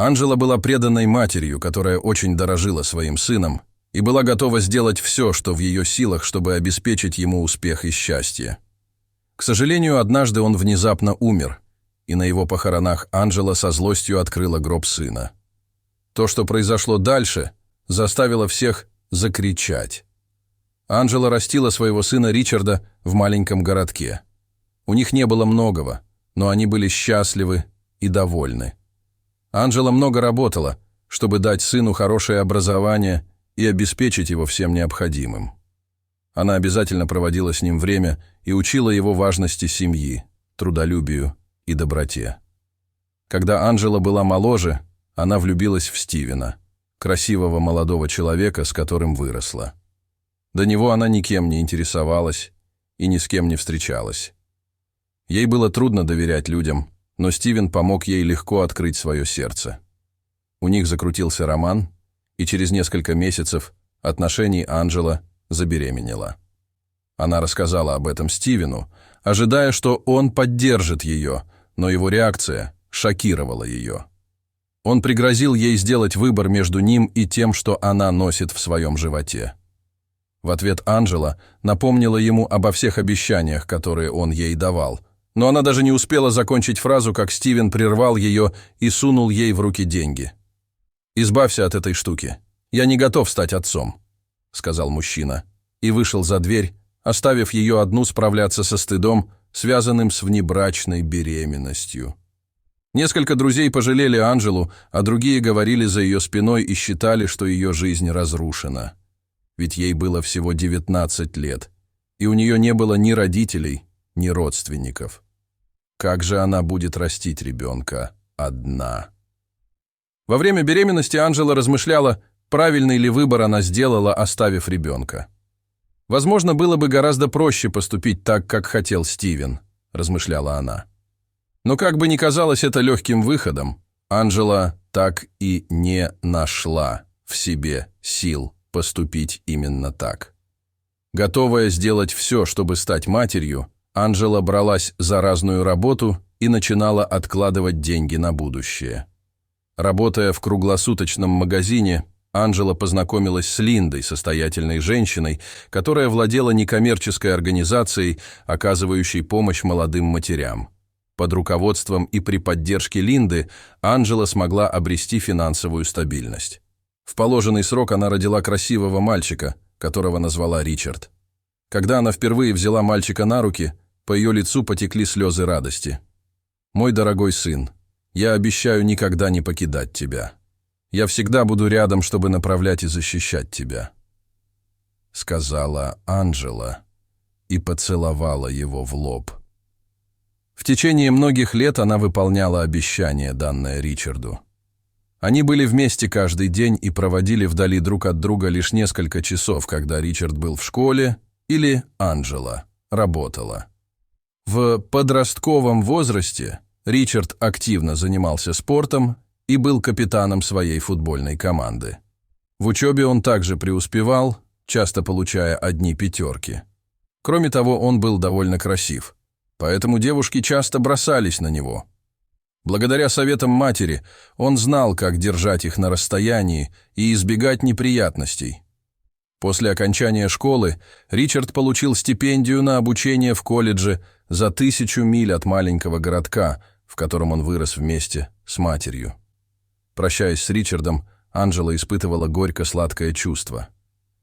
Анджела была преданной матерью, которая очень дорожила своим сыном и была готова сделать все, что в ее силах, чтобы обеспечить ему успех и счастье. К сожалению, однажды он внезапно умер, и на его похоронах Анджела со злостью открыла гроб сына. То, что произошло дальше, заставило всех закричать. Анджела растила своего сына Ричарда в маленьком городке. У них не было многого, но они были счастливы и довольны. Анджела много работала, чтобы дать сыну хорошее образование и обеспечить его всем необходимым. Она обязательно проводила с ним время и учила его важности семьи, трудолюбию и доброте. Когда Анджела была моложе, она влюбилась в Стивена, красивого молодого человека, с которым выросла. До него она никем не интересовалась и ни с кем не встречалась. Ей было трудно доверять людям, но Стивен помог ей легко открыть свое сердце. У них закрутился роман, и через несколько месяцев отношений Анджела забеременела. Она рассказала об этом Стивену, ожидая, что он поддержит ее, но его реакция шокировала ее. Он пригрозил ей сделать выбор между ним и тем, что она носит в своем животе. В ответ Анджела напомнила ему обо всех обещаниях, которые он ей давал, но она даже не успела закончить фразу, как Стивен прервал ее и сунул ей в руки деньги. «Избавься от этой штуки. Я не готов стать отцом», — сказал мужчина, и вышел за дверь, оставив ее одну справляться со стыдом, связанным с внебрачной беременностью. Несколько друзей пожалели Анджелу, а другие говорили за ее спиной и считали, что ее жизнь разрушена. Ведь ей было всего 19 лет, и у нее не было ни родителей, ни родственников. Как же она будет растить ребенка одна? Во время беременности Анджела размышляла, правильный ли выбор она сделала, оставив ребенка. «Возможно, было бы гораздо проще поступить так, как хотел Стивен», – размышляла она. Но как бы ни казалось это легким выходом, Анджела так и не нашла в себе сил поступить именно так. Готовая сделать все, чтобы стать матерью, Анджела бралась за разную работу и начинала откладывать деньги на будущее. Работая в круглосуточном магазине, Анджела познакомилась с Линдой, состоятельной женщиной, которая владела некоммерческой организацией, оказывающей помощь молодым матерям. Под руководством и при поддержке Линды Анджела смогла обрести финансовую стабильность. В положенный срок она родила красивого мальчика, которого назвала Ричард. Когда она впервые взяла мальчика на руки, по ее лицу потекли слезы радости. «Мой дорогой сын, я обещаю никогда не покидать тебя. Я всегда буду рядом, чтобы направлять и защищать тебя», — сказала Анджела и поцеловала его в лоб. В течение многих лет она выполняла обещание, данное Ричарду. Они были вместе каждый день и проводили вдали друг от друга лишь несколько часов, когда Ричард был в школе или Анджела работала. В подростковом возрасте Ричард активно занимался спортом и был капитаном своей футбольной команды. В учебе он также преуспевал, часто получая одни пятерки. Кроме того, он был довольно красив, поэтому девушки часто бросались на него. Благодаря советам матери он знал, как держать их на расстоянии и избегать неприятностей. После окончания школы Ричард получил стипендию на обучение в колледже за 1000 миль от маленького городка, в котором он вырос вместе с матерью. Прощаясь с Ричардом, Анджела испытывала горько-сладкое чувство.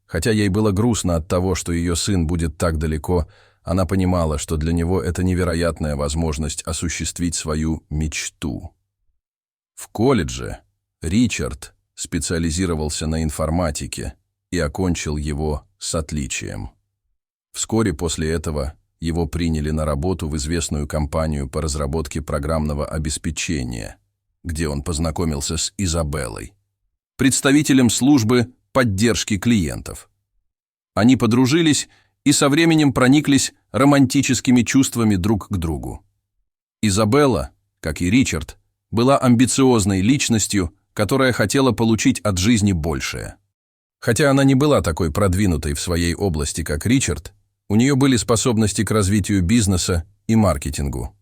Хотя ей было грустно от того, что ее сын будет так далеко, она понимала, что для него это невероятная возможность осуществить свою мечту. В колледже Ричард специализировался на информатике и окончил его с отличием. Вскоре после этого его приняли на работу в известную компанию по разработке программного обеспечения, где он познакомился с Изабеллой, представителем службы поддержки клиентов. Они подружились и со временем прониклись романтическими чувствами друг к другу. Изабелла, как и Ричард, была амбициозной личностью, которая хотела получить от жизни большее. Хотя она не была такой продвинутой в своей области, как Ричард, у нее были способности к развитию бизнеса и маркетингу.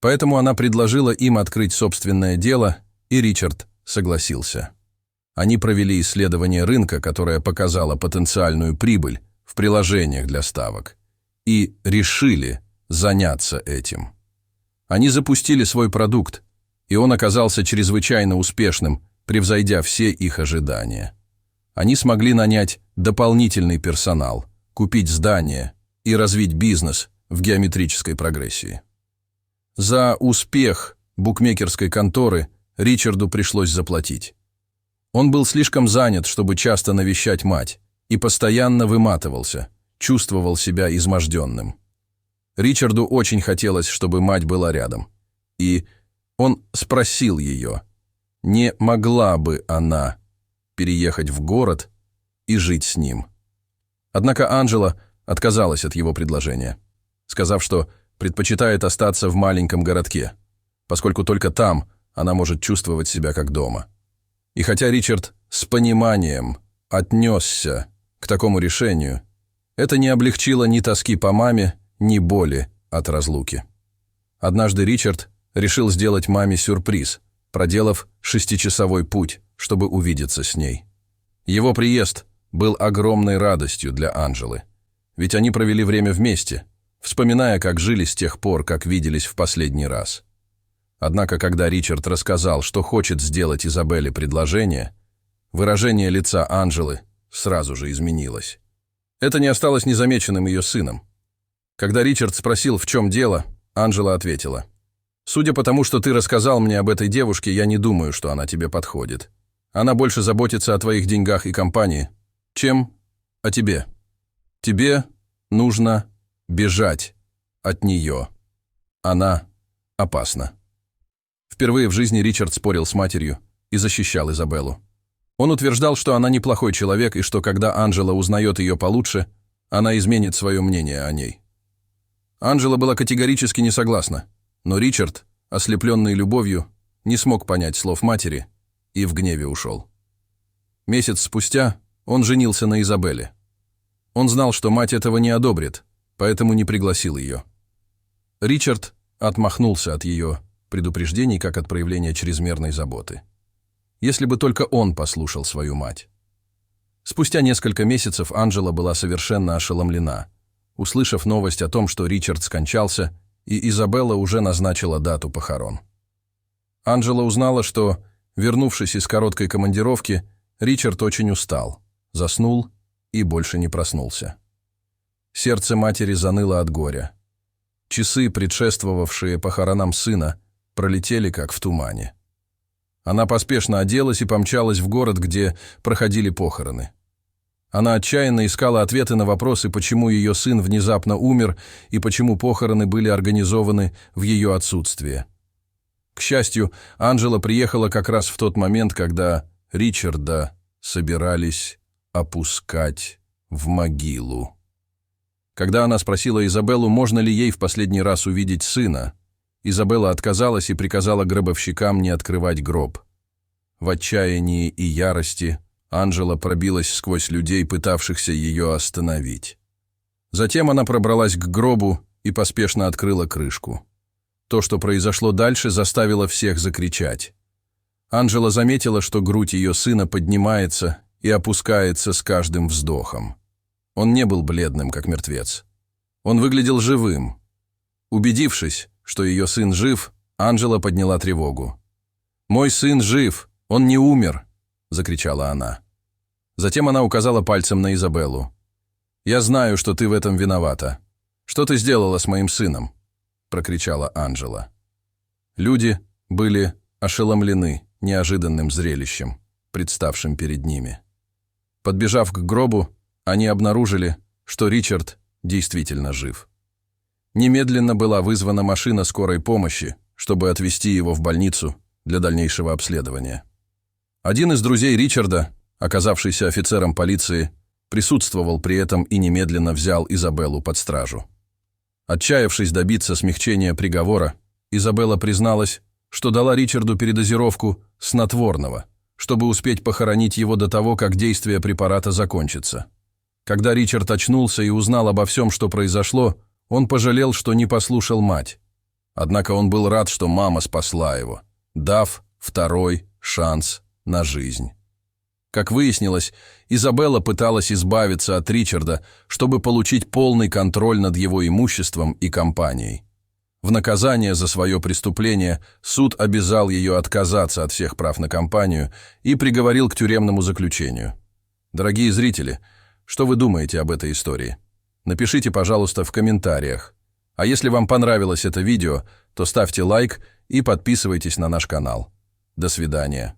Поэтому она предложила им открыть собственное дело, и Ричард согласился. Они провели исследование рынка, которое показало потенциальную прибыль в приложениях для ставок, и решили заняться этим. Они запустили свой продукт, и он оказался чрезвычайно успешным, превзойдя все их ожидания. Они смогли нанять дополнительный персонал, купить здание и развить бизнес в геометрической прогрессии. За успех букмекерской конторы Ричарду пришлось заплатить. Он был слишком занят, чтобы часто навещать мать, и постоянно выматывался, чувствовал себя изможденным. Ричарду очень хотелось, чтобы мать была рядом, и он спросил ее, не могла бы она переехать в город и жить с ним. Однако Анджела отказалась от его предложения, сказав, что предпочитает остаться в маленьком городке, поскольку только там она может чувствовать себя как дома. И хотя Ричард с пониманием отнесся к такому решению, это не облегчило ни тоски по маме, ни боли от разлуки. Однажды Ричард решил сделать маме сюрприз, проделав 6-часовой путь, чтобы увидеться с ней. Его приезд был огромной радостью для Анджелы, ведь они провели время вместе, вспоминая, как жили с тех пор, как виделись в последний раз. Однако, когда Ричард рассказал, что хочет сделать Изабелле предложение, выражение лица Анджелы сразу же изменилось. Это не осталось незамеченным ее сыном. Когда Ричард спросил, в чем дело, Анджела ответила: «Судя по тому, что ты рассказал мне об этой девушке, я не думаю, что она тебе подходит. Она больше заботится о твоих деньгах и компании, чем о тебе. Тебе нужно бежать от нее. Она опасна». Впервые в жизни Ричард спорил с матерью и защищал Изабеллу. Он утверждал, что она неплохой человек и что, когда Анджела узнает ее получше, она изменит свое мнение о ней. Анджела была категорически не согласна, но Ричард, ослепленный любовью, не смог понять слов матери и в гневе ушел. Месяц спустя он женился на Изабелле. Он знал, что мать этого не одобрит, поэтому не пригласил ее. Ричард отмахнулся от ее предупреждений, как от проявления чрезмерной заботы. Если бы только он послушал свою мать. Спустя несколько месяцев Анджела была совершенно ошеломлена, услышав новость о том, что Ричард скончался, и Изабелла уже назначила дату похорон. Анджела узнала, что, вернувшись из короткой командировки, Ричард очень устал, заснул и больше не проснулся. Сердце матери заныло от горя. Часы, предшествовавшие похоронам сына, пролетели как в тумане. Она поспешно оделась и помчалась в город, где проходили похороны. Она отчаянно искала ответы на вопросы, почему ее сын внезапно умер и почему похороны были организованы в ее отсутствие. К счастью, Анджела приехала как раз в тот момент, когда Ричарда собирались опускать в могилу. Когда она спросила Изабеллу, можно ли ей в последний раз увидеть сына, Изабелла отказалась и приказала гробовщикам не открывать гроб. В отчаянии и ярости Анджела пробилась сквозь людей, пытавшихся ее остановить. Затем она пробралась к гробу и поспешно открыла крышку. То, что произошло дальше, заставило всех закричать. Анджела заметила, что грудь ее сына поднимается и опускается с каждым вздохом. Он не был бледным, как мертвец. Он выглядел живым. Убедившись, что ее сын жив, Анджела подняла тревогу. «Мой сын жив! Он не умер!» — закричала она. Затем она указала пальцем на Изабеллу. «Я знаю, что ты в этом виновата. Что ты сделала с моим сыном?» — прокричала Анджела. Люди были ошеломлены неожиданным зрелищем, представшим перед ними. Подбежав к гробу, они обнаружили, что Ричард действительно жив. Немедленно была вызвана машина скорой помощи, чтобы отвезти его в больницу для дальнейшего обследования. Один из друзей Ричарда, оказавшийся офицером полиции, присутствовал при этом и немедленно взял Изабеллу под стражу. Отчаявшись добиться смягчения приговора, Изабелла призналась, что дала Ричарду передозировку снотворного, чтобы успеть похоронить его до того, как действие препарата закончится. Когда Ричард очнулся и узнал обо всем, что произошло, он пожалел, что не послушал мать. Однако он был рад, что мама спасла его, дав второй шанс на жизнь. Как выяснилось, Изабелла пыталась избавиться от Ричарда, чтобы получить полный контроль над его имуществом и компанией. В наказание за свое преступление суд обязал ее отказаться от всех прав на компанию и приговорил к тюремному заключению. Дорогие зрители, что вы думаете об этой истории? Напишите, пожалуйста, в комментариях. А если вам понравилось это видео, то ставьте лайк и подписывайтесь на наш канал. До свидания.